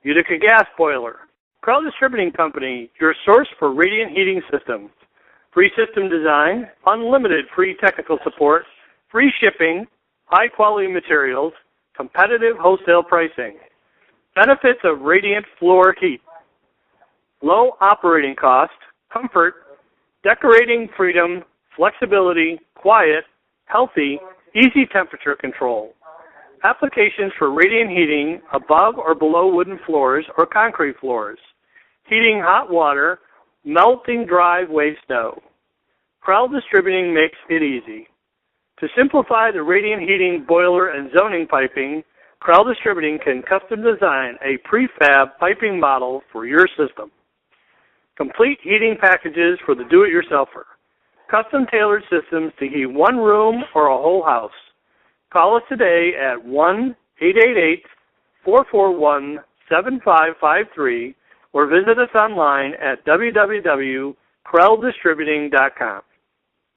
Utica gas boiler. Krell Distributing Company, your source for radiant heating systems. Free system design, unlimited free technical support, free shipping, high-quality materials, competitive wholesale pricing. Benefits of radiant floor heat. Low operating cost, comfort, decorating freedom, flexibility, quiet, healthy, easy temperature control. Applications for radiant heating above or below wooden floors or concrete floors. Heating hot water, melting driveway snow. Krell Distributing makes it easy. To simplify the radiant heating boiler and zoning piping, Krell Distributing can custom design a prefab piping model for your system. Complete heating packages for the do-it-yourselfer. Custom tailored systems to heat one room or a whole house. Call us today at 1-888-441-7553 or visit us online at www.krelldistributing.com.